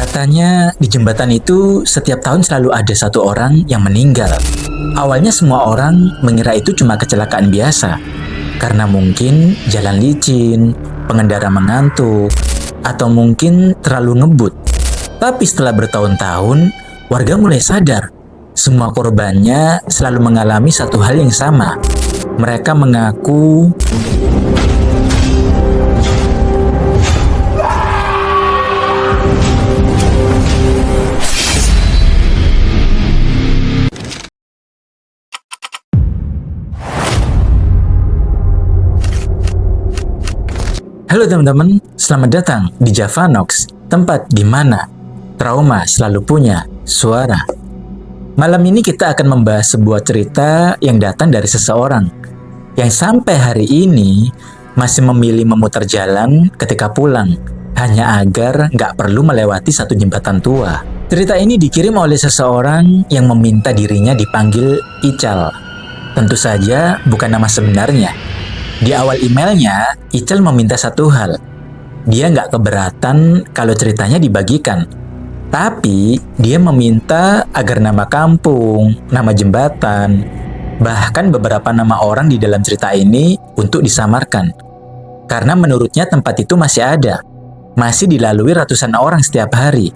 Katanya di jembatan itu setiap tahun selalu ada satu orang yang meninggal. Awalnya semua orang mengira itu cuma kecelakaan biasa, karena mungkin jalan licin, pengendara mengantuk, atau mungkin terlalu ngebut. Tapi setelah bertahun-tahun, warga mulai sadar, semua korbannya selalu mengalami satu hal yang sama. Mereka mengaku Halo teman-teman, selamat datang di Javanox, tempat di mana trauma selalu punya suara. Malam ini kita akan membahas sebuah cerita yang datang dari seseorang yang sampai hari ini masih memilih memutar jalan ketika pulang, hanya agar nggak perlu melewati satu jembatan tua. Cerita ini dikirim oleh seseorang yang meminta dirinya dipanggil Ical. Tentu saja bukan nama sebenarnya. Di awal emailnya, Ical meminta satu hal. Dia nggak keberatan kalau ceritanya dibagikan. Tapi, dia meminta agar nama kampung, nama jembatan, bahkan beberapa nama orang di dalam cerita ini untuk disamarkan. Karena menurutnya tempat itu masih ada. Masih dilalui ratusan orang setiap hari.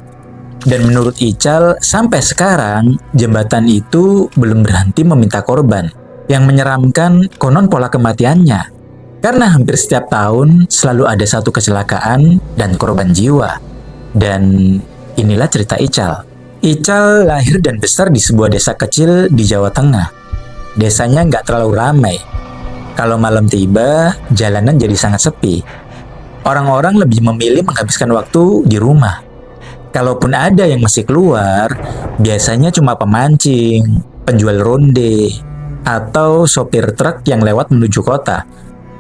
Dan menurut Ical, sampai sekarang, jembatan itu belum berhenti meminta korban. Yang menyeramkan konon pola kematiannya. Karena hampir setiap tahun selalu ada satu kecelakaan dan korban jiwa. Dan inilah cerita Ical. Ical lahir dan besar di sebuah desa kecil di Jawa Tengah. Desanya nggak terlalu ramai. Kalau malam tiba, jalanan jadi sangat sepi. Orang-orang lebih memilih menghabiskan waktu di rumah. Kalaupun ada yang masih keluar, biasanya cuma pemancing, penjual ronde, atau sopir truk yang lewat menuju kota.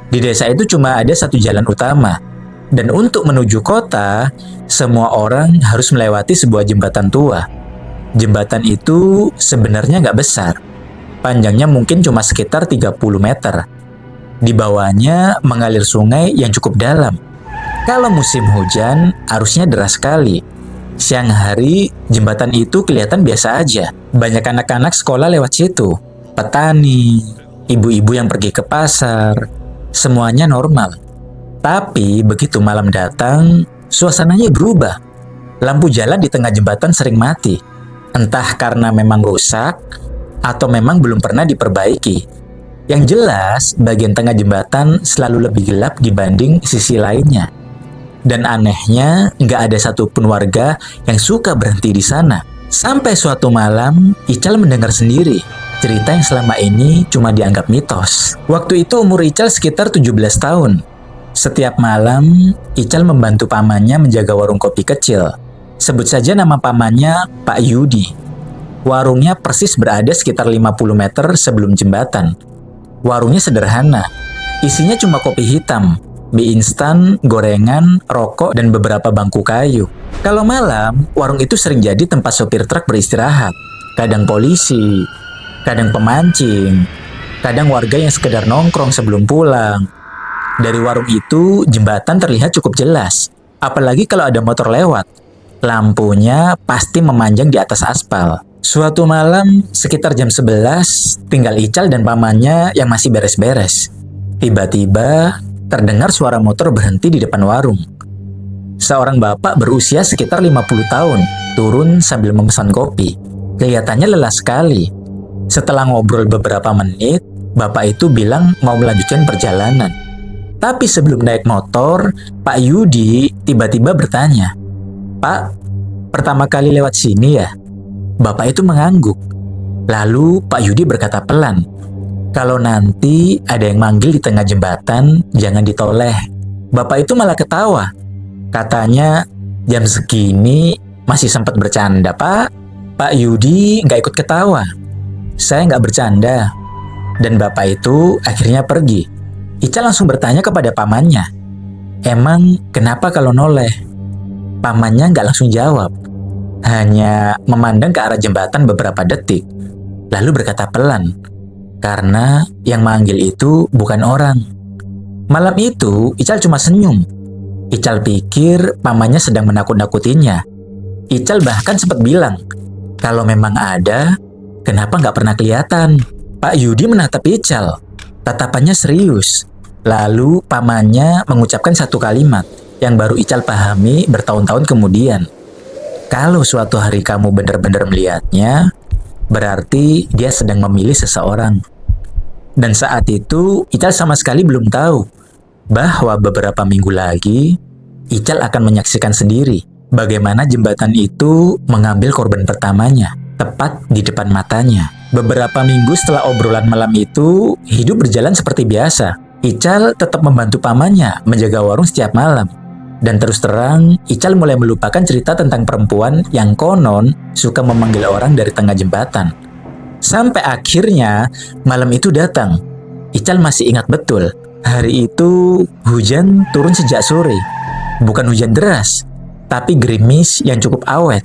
Di desa itu cuma ada satu jalan utama. Dan untuk menuju kota, semua orang harus melewati sebuah jembatan tua. Jembatan itu sebenarnya nggak besar. Panjangnya mungkin cuma sekitar 30 meter. Di bawahnya mengalir sungai yang cukup dalam. Kalau musim hujan, arusnya deras sekali. Siang hari, jembatan itu kelihatan biasa aja. Banyak anak-anak sekolah lewat situ. Petani, ibu-ibu yang pergi ke pasar, semuanya normal. Tapi begitu malam datang, suasananya berubah. Lampu jalan di tengah jembatan sering mati. Entah karena memang rusak, atau memang belum pernah diperbaiki. Yang jelas, bagian tengah jembatan selalu lebih gelap dibanding sisi lainnya. Dan anehnya, nggak ada satupun warga yang suka berhenti di sana. Sampai suatu malam, Ical mendengar sendiri cerita yang selama ini cuma dianggap mitos. Waktu itu umur Ical sekitar 17 tahun. Setiap malam, Ical membantu pamannya menjaga warung kopi kecil. Sebut saja nama pamannya Pak Yudi. Warungnya persis berada sekitar 50 meter sebelum jembatan. Warungnya sederhana. Isinya cuma kopi hitam, mie instan, gorengan, rokok, dan beberapa bangku kayu. Kalau malam, warung itu sering jadi tempat sopir truk beristirahat. Kadang polisi, kadang pemancing, kadang warga yang sekedar nongkrong sebelum pulang. Dari warung itu, jembatan terlihat cukup jelas. Apalagi kalau ada motor lewat. Lampunya pasti memanjang di atas aspal. Suatu malam, sekitar jam 11, tinggal Ical dan pamannya yang masih beres-beres. Tiba-tiba, terdengar suara motor berhenti di depan warung. Seorang bapak berusia sekitar 50 tahun, turun sambil memesan kopi. Kelihatannya lelah sekali. Setelah ngobrol beberapa menit, bapak itu bilang mau melanjutkan perjalanan. Tapi sebelum naik motor, Pak Yudi tiba-tiba bertanya, "Pak, pertama kali lewat sini ya?" Bapak itu mengangguk. Lalu Pak Yudi berkata pelan, "Kalau nanti ada yang manggil di tengah jembatan, jangan ditoleh." Bapak itu malah ketawa. Katanya, "Jam segini masih sempat bercanda, Pak." Pak Yudi nggak ikut ketawa. "Saya nggak bercanda." Dan bapak itu akhirnya pergi. Ical langsung bertanya kepada pamannya, "Emang kenapa kalau noleh?" Pamannya nggak langsung jawab. Hanya memandang ke arah jembatan beberapa detik. Lalu berkata pelan, "Karena yang manggil itu bukan orang." Malam itu, Ical cuma senyum. Ical pikir pamannya sedang menakut-nakutinya. Ical bahkan sempat bilang, kalau memang ada, kenapa nggak pernah kelihatan? Pak Yudi menatap Ical. Tatapannya serius. Lalu pamannya mengucapkan satu kalimat yang baru Ical pahami bertahun-tahun kemudian. Kalau suatu hari kamu benar-benar melihatnya, berarti dia sedang memilih seseorang. Dan saat itu, Ical sama sekali belum tahu bahwa beberapa minggu lagi, Ical akan menyaksikan sendiri bagaimana jembatan itu mengambil korban pertamanya, tepat di depan matanya. Beberapa minggu setelah obrolan malam itu, hidup berjalan seperti biasa. Ical tetap membantu pamannya menjaga warung setiap malam. Dan terus terang, Ical mulai melupakan cerita tentang perempuan yang konon suka memanggil orang dari tengah jembatan. Sampai akhirnya, malam itu datang. Ical masih ingat betul, hari itu hujan turun sejak sore. Bukan hujan deras, tapi gerimis yang cukup awet.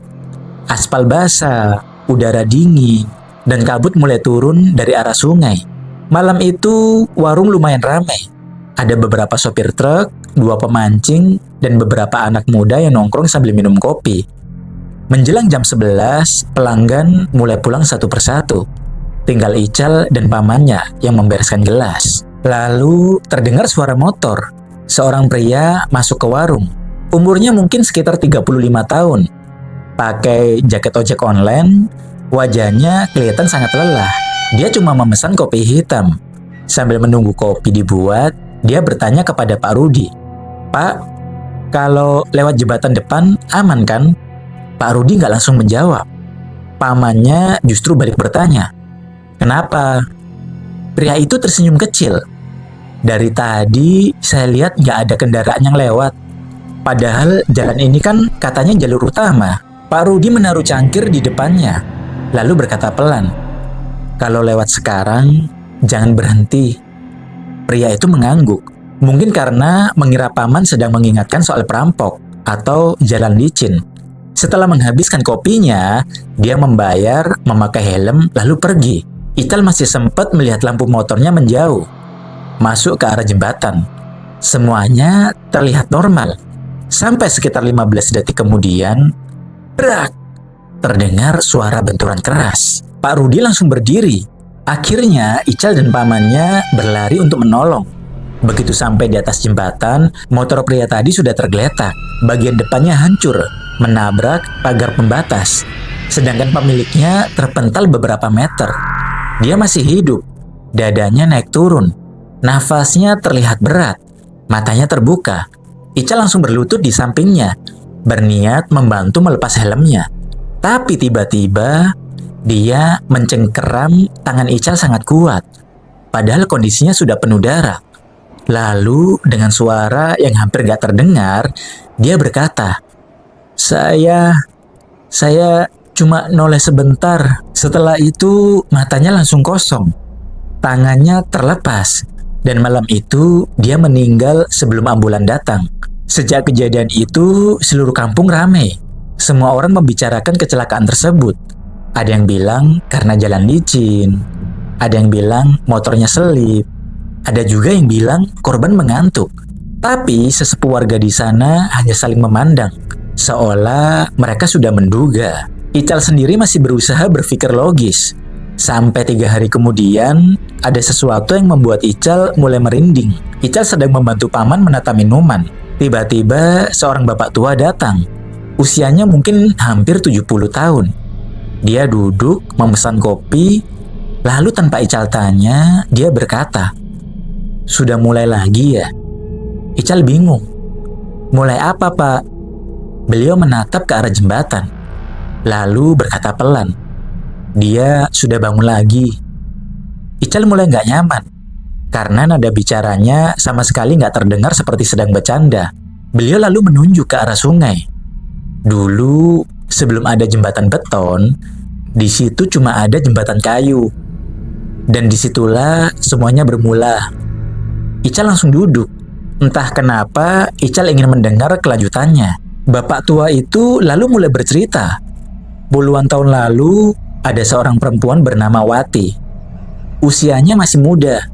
Aspal basah, udara dingin, dan kabut mulai turun dari arah sungai. Malam itu, warung lumayan ramai. Ada beberapa sopir truk, 2 pemancing, dan beberapa anak muda yang nongkrong sambil minum kopi. Menjelang jam 11, pelanggan mulai pulang satu persatu. Tinggal Ical dan pamannya yang membereskan gelas. Lalu terdengar suara motor. Seorang pria masuk ke warung. Umurnya mungkin sekitar 35 tahun. Pakai jaket ojek online, wajahnya kelihatan sangat lelah. Dia cuma memesan kopi hitam. Sambil menunggu kopi dibuat, dia bertanya kepada Pak Rudi. Pak, kalau lewat jembatan depan aman kan? Pak Rudi nggak langsung menjawab. Pamannya justru balik bertanya, kenapa? Pria itu tersenyum kecil. Dari tadi saya lihat nggak ada kendaraan yang lewat. Padahal jalan ini kan katanya jalur utama. Pak Rudi menaruh cangkir di depannya, lalu berkata pelan, kalau lewat sekarang, jangan berhenti. Pria itu mengangguk. Mungkin karena mengira paman sedang mengingatkan soal perampok atau jalan licin. Setelah menghabiskan kopinya, dia membayar, memakai helm, lalu pergi. Ical masih sempat melihat lampu motornya menjauh, masuk ke arah jembatan. Semuanya terlihat normal. Sampai sekitar 15 detik kemudian, brak! Terdengar suara benturan keras. Pak Rudi langsung berdiri. Akhirnya, Ical dan pamannya berlari untuk menolong. Begitu sampai di atas jembatan, motor pria tadi sudah tergeletak. Bagian depannya hancur, menabrak pagar pembatas. Sedangkan pemiliknya terpental beberapa meter. Dia masih hidup. Dadanya naik turun. Nafasnya terlihat berat. Matanya terbuka. Ical langsung berlutut di sampingnya, berniat membantu melepas helmnya. Tapi tiba-tiba, dia mencengkeram tangan Ical sangat kuat. Padahal kondisinya sudah penuh darah. Lalu dengan suara yang hampir gak terdengar, dia berkata, Saya cuma noleh sebentar. Setelah itu matanya langsung kosong. Tangannya terlepas. Dan malam itu dia meninggal sebelum ambulan datang. Sejak kejadian itu seluruh kampung ramai. Semua orang membicarakan kecelakaan tersebut. Ada yang bilang karena jalan licin. Ada yang bilang motornya selip. Ada juga yang bilang korban mengantuk. Tapi sesepuh warga di sana hanya saling memandang, seolah mereka sudah menduga. Ical sendiri masih berusaha berpikir logis. Sampai 3 hari kemudian, ada sesuatu yang membuat Ical mulai merinding. Ical sedang membantu paman menata minuman. Tiba-tiba seorang bapak tua datang. Usianya mungkin hampir 70 tahun. Dia duduk memesan kopi, lalu tanpa Ical tanya, dia berkata, sudah mulai lagi ya? Ical bingung. Mulai apa, Pak? Beliau menatap ke arah jembatan, lalu berkata pelan, dia sudah bangun lagi. Ical mulai nggak nyaman, karena nada bicaranya sama sekali nggak terdengar seperti sedang bercanda. Beliau lalu menunjuk ke arah sungai. Dulu, sebelum ada jembatan beton, di situ cuma ada jembatan kayu. Dan disitulah semuanya bermula. Ical langsung duduk. Entah kenapa, Ical ingin mendengar kelanjutannya. Bapak tua itu lalu mulai bercerita. Puluhan tahun lalu, ada seorang perempuan bernama Wati. Usianya masih muda,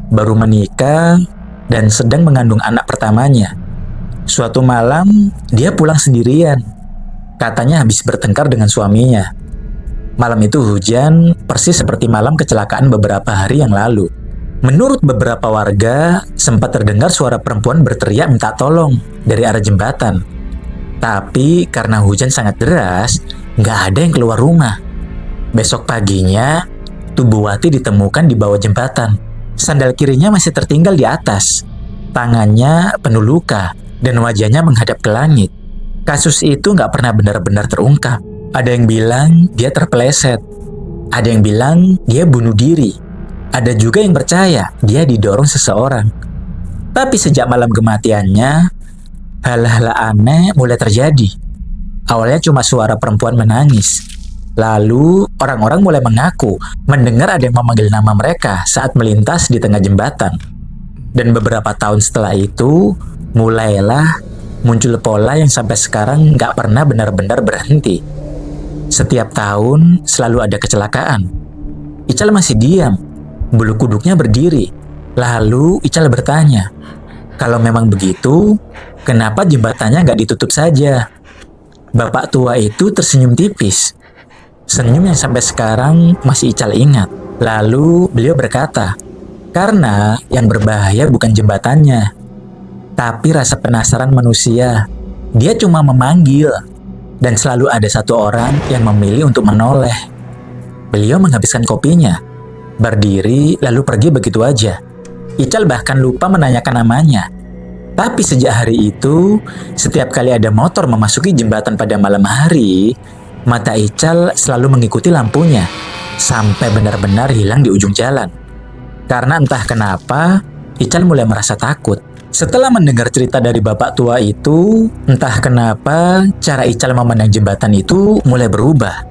baru menikah, dan sedang mengandung anak pertamanya. Suatu malam, dia pulang sendirian. Katanya habis bertengkar dengan suaminya. Malam itu hujan, persis seperti malam kecelakaan beberapa hari yang lalu. Menurut beberapa warga, sempat terdengar suara perempuan berteriak minta tolong dari arah jembatan. Tapi karena hujan sangat deras, nggak ada yang keluar rumah. Besok paginya, tubuh Wati ditemukan di bawah jembatan. Sandal kirinya masih tertinggal di atas. Tangannya penuh luka dan wajahnya menghadap ke langit. Kasus itu nggak pernah benar-benar terungkap. Ada yang bilang dia terpeleset. Ada yang bilang dia bunuh diri. Ada juga yang percaya dia didorong seseorang. Tapi sejak malam kematiannya, hal-hal aneh mulai terjadi. Awalnya cuma suara perempuan menangis. Lalu orang-orang mulai mengaku mendengar ada yang memanggil nama mereka saat melintas di tengah jembatan. Dan beberapa tahun setelah itu, mulailah muncul pola yang sampai sekarang nggak pernah benar-benar berhenti. Setiap tahun selalu ada kecelakaan. Ical masih diam. Bulu kuduknya berdiri. Lalu Ical bertanya, kalau memang begitu, kenapa jembatannya nggak ditutup saja? Bapak tua itu tersenyum tipis. Senyum yang sampai sekarang masih Ical ingat. Lalu beliau berkata, karena yang berbahaya bukan jembatannya, tapi rasa penasaran manusia. Dia cuma memanggil, dan selalu ada satu orang yang memilih untuk menoleh. Beliau menghabiskan kopinya, berdiri lalu pergi begitu aja. Ical bahkan lupa menanyakan namanya. Tapi sejak hari itu, setiap kali ada motor memasuki jembatan pada malam hari, mata Ical selalu mengikuti lampunya, sampai benar-benar hilang di ujung jalan. Karena entah kenapa, Ical mulai merasa takut. Setelah mendengar cerita dari bapak tua itu, entah kenapa cara Ical memandang jembatan itu mulai berubah.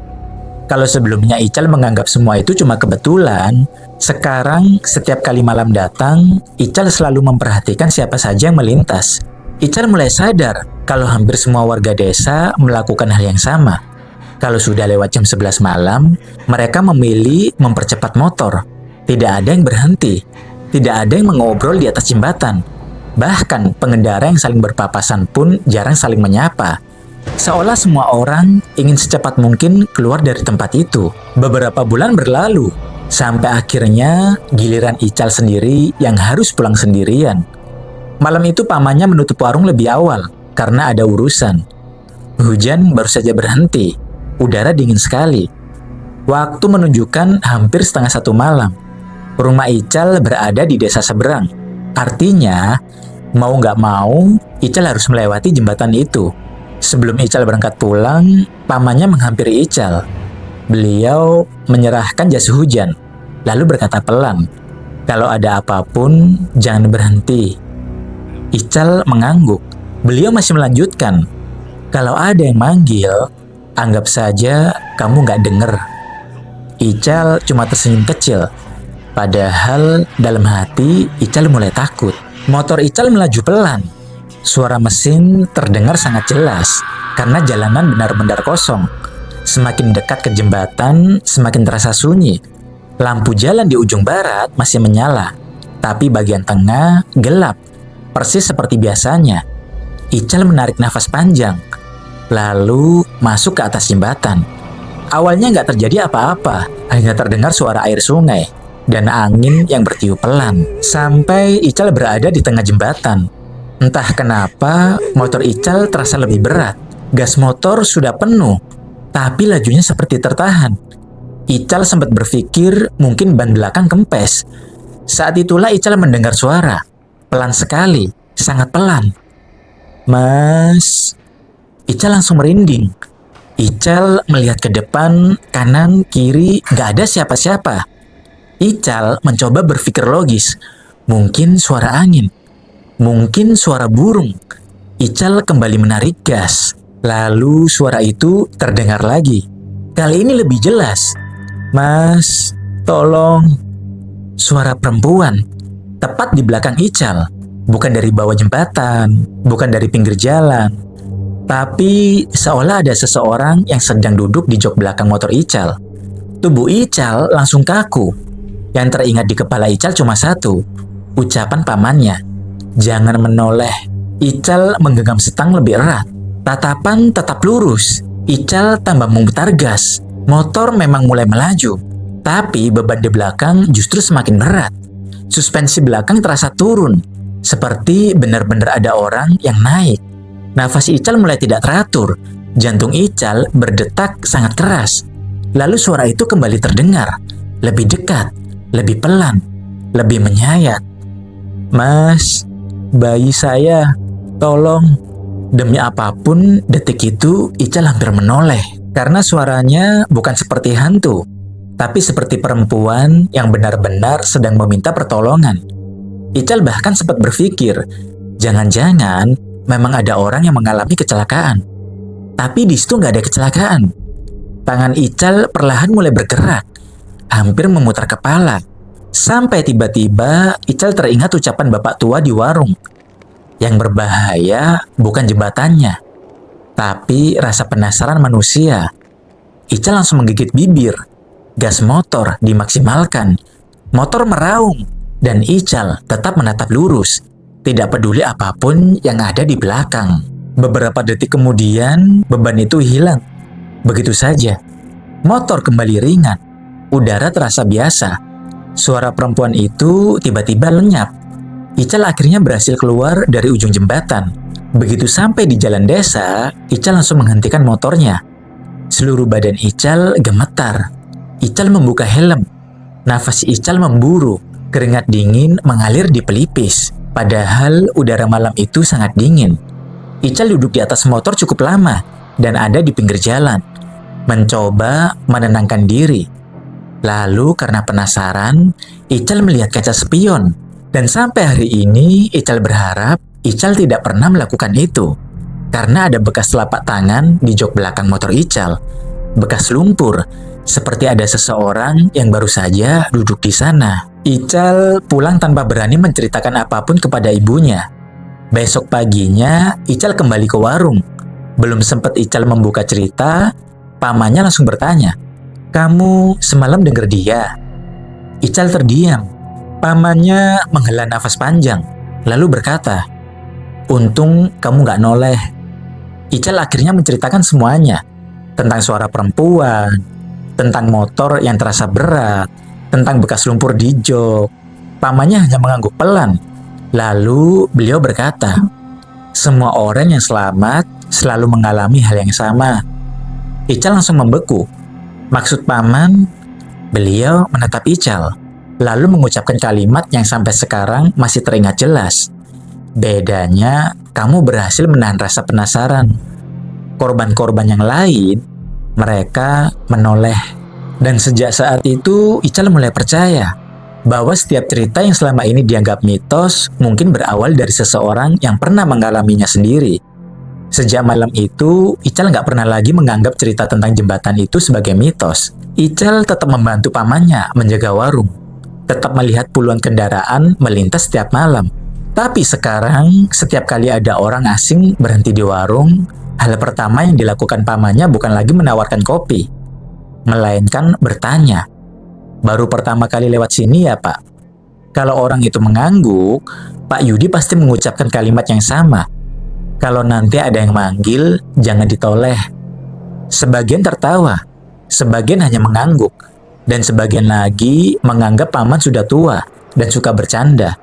Kalau sebelumnya Ical menganggap semua itu cuma kebetulan, sekarang setiap kali malam datang, Ical selalu memperhatikan siapa saja yang melintas. Ical mulai sadar kalau hampir semua warga desa melakukan hal yang sama. Kalau sudah lewat jam 11 malam, mereka memilih mempercepat motor. Tidak ada yang berhenti. Tidak ada yang mengobrol di atas jembatan. Bahkan pengendara yang saling berpapasan pun jarang saling menyapa. Seolah semua orang ingin secepat mungkin keluar dari tempat itu. Beberapa bulan berlalu, sampai akhirnya giliran Ical sendiri yang harus pulang sendirian. Malam itu pamannya menutup warung lebih awal karena ada urusan. Hujan baru saja berhenti, udara dingin sekali. Waktu menunjukkan hampir 1:30 malam. Rumah Ical berada di desa seberang. Artinya, mau nggak mau, Ical harus melewati jembatan itu. Sebelum Ical berangkat pulang, pamannya menghampiri Ical. Beliau menyerahkan jas hujan, lalu berkata pelan, kalau ada apapun, jangan berhenti. Ical mengangguk. Beliau masih melanjutkan, kalau ada yang manggil, anggap saja kamu nggak denger. Ical cuma tersenyum kecil. Padahal dalam hati, Ical mulai takut. Motor Ical melaju pelan. Suara mesin terdengar sangat jelas karena jalanan benar-benar kosong. Semakin dekat ke jembatan, semakin terasa sunyi. Lampu jalan di ujung barat masih menyala, tapi bagian tengah gelap, persis seperti biasanya. Ical menarik nafas panjang, lalu masuk ke atas jembatan. Awalnya nggak terjadi apa-apa, hanya terdengar suara air sungai dan angin yang bertiup pelan. Sampai Ical berada di tengah jembatan. Entah kenapa, motor Ical terasa lebih berat. Gas motor sudah penuh, tapi lajunya seperti tertahan. Ical sempat berpikir mungkin ban belakang kempes. Saat itulah Ical mendengar suara. Pelan sekali, sangat pelan. Mas... Ical langsung merinding. Ical melihat ke depan, kanan, kiri, gak ada siapa-siapa. Ical mencoba berpikir logis. Mungkin suara angin. Mungkin suara burung. Ical kembali menarik gas. Lalu suara itu terdengar lagi. Kali ini lebih jelas. Mas, tolong. Suara perempuan. Tepat di belakang Ical. Bukan dari bawah jembatan. Bukan dari pinggir jalan. Tapi seolah ada seseorang yang sedang duduk di jok belakang motor Ical. Tubuh Ical langsung kaku. Yang teringat di kepala Ical cuma satu. Ucapan pamannya. Jangan menoleh. Ical menggenggam setang lebih erat. Tatapan tetap lurus. Ical tambah memutar gas. Motor memang mulai melaju, tapi beban di belakang justru semakin berat. Suspensi belakang terasa turun, seperti benar-benar ada orang yang naik. Nafas Ical mulai tidak teratur. Jantung Ical berdetak sangat keras. Lalu suara itu kembali terdengar, lebih dekat, lebih pelan, lebih menyayat. "Mas, bayi saya, tolong." Demi apapun, detik itu Ical hampir menoleh. Karena suaranya bukan seperti hantu, tapi seperti perempuan yang benar-benar sedang meminta pertolongan. Ical bahkan sempat berpikir, jangan-jangan memang ada orang yang mengalami kecelakaan. Tapi di situ nggak ada kecelakaan. Tangan Ical perlahan mulai bergerak, hampir memutar kepala. Sampai tiba-tiba Ical teringat ucapan bapak tua di warung. Yang berbahaya bukan jembatannya, tapi rasa penasaran manusia. Ical langsung menggigit bibir. Gas motor dimaksimalkan. Motor meraung, dan Ical tetap menatap lurus, tidak peduli apapun yang ada di belakang. Beberapa detik kemudian, beban itu hilang. Begitu saja. Motor kembali ringan. Udara terasa biasa. Suara perempuan itu tiba-tiba lenyap. Ical akhirnya berhasil keluar dari ujung jembatan. Begitu sampai di jalan desa, Ical langsung menghentikan motornya. Seluruh badan Ical gemetar. Ical membuka helm. Nafas Ical memburu. Keringat dingin mengalir di pelipis. Padahal udara malam itu sangat dingin. Ical duduk di atas motor cukup lama dan ada di pinggir jalan. Mencoba menenangkan diri. Lalu karena penasaran, Ical melihat kaca spion. Dan sampai hari ini, Ical berharap Ical tidak pernah melakukan itu. Karena ada bekas telapak tangan di jok belakang motor Ical. Bekas lumpur, seperti ada seseorang yang baru saja duduk di sana. Ical pulang tanpa berani menceritakan apapun kepada ibunya. Besok paginya, Ical kembali ke warung. Belum sempat Ical membuka cerita, pamannya langsung bertanya, "Kamu semalam dengar dia?" Ical terdiam. Pamannya menghela nafas panjang, lalu berkata, "Untung kamu gak noleh." Ical akhirnya menceritakan semuanya, tentang suara perempuan, tentang motor yang terasa berat, tentang bekas lumpur di jok. Pamannya hanya mengangguk pelan. Lalu beliau berkata, "Semua orang yang selamat selalu mengalami hal yang sama." Ical langsung membeku. Maksud paman? Beliau menatap Ical, lalu mengucapkan kalimat yang sampai sekarang masih teringat jelas. "Bedanya, kamu berhasil menahan rasa penasaran. Korban-korban yang lain, mereka menoleh." Dan sejak saat itu, Ical mulai percaya bahwa setiap cerita yang selama ini dianggap mitos mungkin berawal dari seseorang yang pernah mengalaminya sendiri. Sejak malam itu, Ical nggak pernah lagi menganggap cerita tentang jembatan itu sebagai mitos. Ical tetap membantu pamannya menjaga warung, tetap melihat puluhan kendaraan melintas setiap malam. Tapi sekarang, setiap kali ada orang asing berhenti di warung, hal pertama yang dilakukan pamannya bukan lagi menawarkan kopi, melainkan bertanya, "Baru pertama kali lewat sini ya, Pak?" Kalau orang itu mengangguk, Pak Yudi pasti mengucapkan kalimat yang sama. "Kalau nanti ada yang manggil, jangan ditoleh." Sebagian tertawa, sebagian hanya mengangguk, dan sebagian lagi menganggap paman sudah tua dan suka bercanda.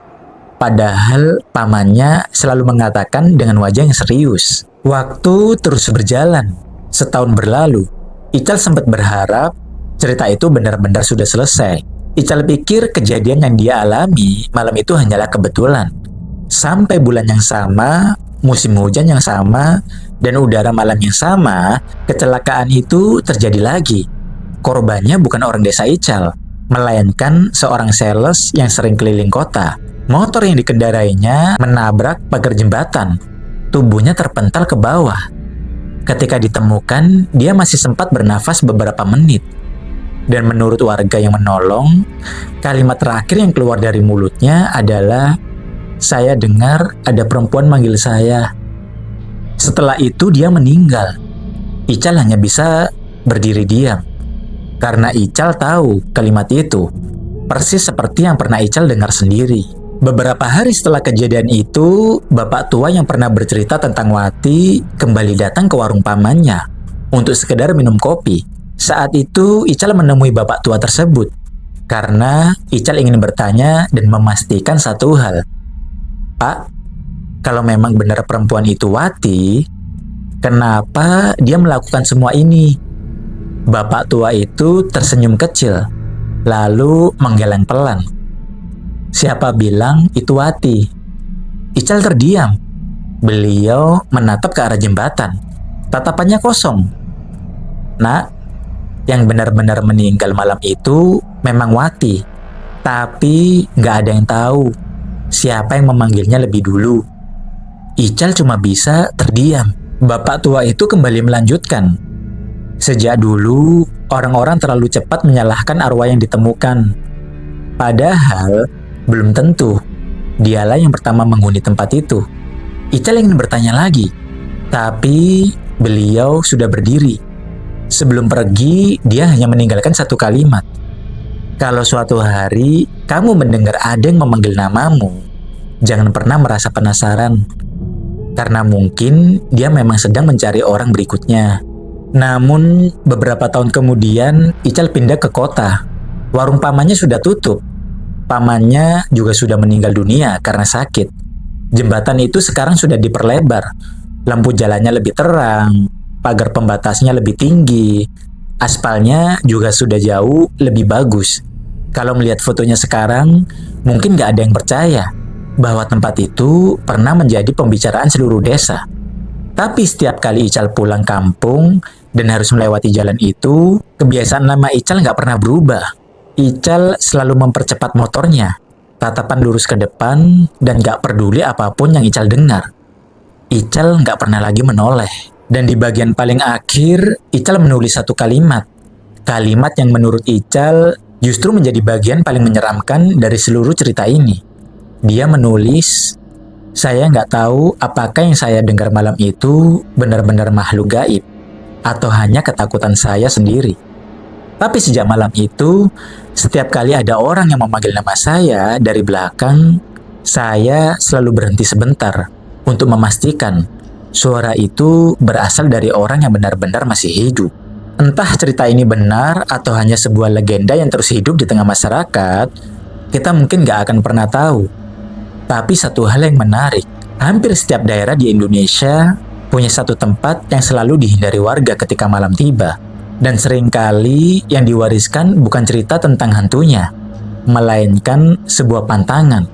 Padahal pamannya selalu mengatakan dengan wajah yang serius. Waktu terus berjalan. Setahun berlalu. Ical sempat berharap cerita itu benar-benar sudah selesai. Ical pikir kejadian yang dia alami malam itu hanyalah kebetulan. Sampai bulan yang sama, musim hujan yang sama, dan udara malam yang sama, kecelakaan itu terjadi lagi. Korbannya bukan orang desa Ical, melainkan seorang sales yang sering keliling kota. Motor yang dikendarainya menabrak pagar jembatan. Tubuhnya terpental ke bawah. Ketika ditemukan, dia masih sempat bernafas beberapa menit. Dan menurut warga yang menolong, kalimat terakhir yang keluar dari mulutnya adalah, "Saya dengar ada perempuan manggil saya." Setelah itu dia meninggal. Ical hanya bisa berdiri diam. Karena Ical tahu kalimat itu, persis seperti yang pernah Ical dengar sendiri. Beberapa hari setelah kejadian itu, bapak tua yang pernah bercerita tentang Wati kembali datang ke warung pamannya. untuk sekedar minum kopi. Saat itu Ical menemui bapak tua tersebut karena Ical ingin bertanya dan memastikan satu hal. Pak, kalau memang benar perempuan itu Wati, kenapa dia melakukan semua ini? Bapak tua itu tersenyum kecil, lalu menggeleng pelan. Siapa bilang itu Wati? Ical terdiam. Beliau menatap ke arah jembatan. Tatapannya kosong. Nak, yang benar-benar meninggal malam itu memang Wati. Tapi nggak ada yang tahu siapa yang memanggilnya lebih dulu. Ical cuma bisa terdiam. Bapak tua itu kembali melanjutkan. Sejak dulu, orang-orang terlalu cepat menyalahkan arwah yang ditemukan. Padahal, belum tentu dialah yang pertama menghuni tempat itu. Ical ingin bertanya lagi, tapi beliau sudah berdiri. Sebelum pergi, dia hanya meninggalkan satu kalimat. Kalau suatu hari kamu mendengar ada yang memanggil namamu, jangan pernah merasa penasaran. Karena mungkin dia memang sedang mencari orang berikutnya. Namun, beberapa tahun kemudian, Ical pindah ke kota. Warung pamannya sudah tutup. Pamannya juga sudah meninggal dunia karena sakit. Jembatan itu sekarang sudah diperlebar. Lampu jalannya lebih terang, pagar pembatasnya lebih tinggi, aspalnya juga sudah jauh lebih bagus. Kalau melihat fotonya sekarang, mungkin nggak ada yang percaya bahwa tempat itu pernah menjadi pembicaraan seluruh desa. Tapi setiap kali Ical pulang kampung dan harus melewati jalan itu, kebiasaan lama Ical nggak pernah berubah. Ical selalu mempercepat motornya, tatapan lurus ke depan, dan nggak peduli apapun yang Ical dengar. Ical nggak pernah lagi menoleh. Dan di bagian paling akhir, Ical menulis satu kalimat. Kalimat yang menurut Ical justru menjadi bagian paling menyeramkan dari seluruh cerita ini. Dia menulis, saya nggak tahu apakah yang saya dengar malam itu benar-benar makhluk gaib atau hanya ketakutan saya sendiri. Tapi sejak malam itu, setiap kali ada orang yang memanggil nama saya dari belakang, saya selalu berhenti sebentar untuk memastikan suara itu berasal dari orang yang benar-benar masih hidup. Entah cerita ini benar atau hanya sebuah legenda yang terus hidup di tengah masyarakat, kita mungkin nggak akan pernah tahu. Tapi satu hal yang menarik, hampir setiap daerah di Indonesia punya satu tempat yang selalu dihindari warga ketika malam tiba. Dan seringkali yang diwariskan bukan cerita tentang hantunya, melainkan sebuah pantangan.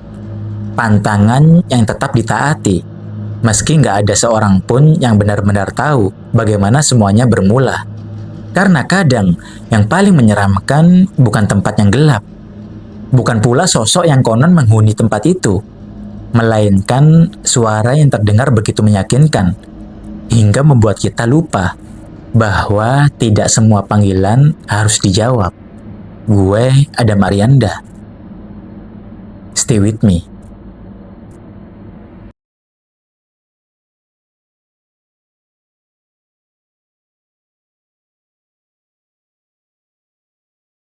Pantangan yang tetap ditaati, meski nggak ada seorang pun yang benar-benar tahu bagaimana semuanya bermula. Karena kadang yang paling menyeramkan bukan tempat yang gelap, bukan pula sosok yang konon menghuni tempat itu, melainkan suara yang terdengar begitu meyakinkan, hingga membuat kita lupa bahwa tidak semua panggilan harus dijawab. Gue Adam Arianda. Stay with me.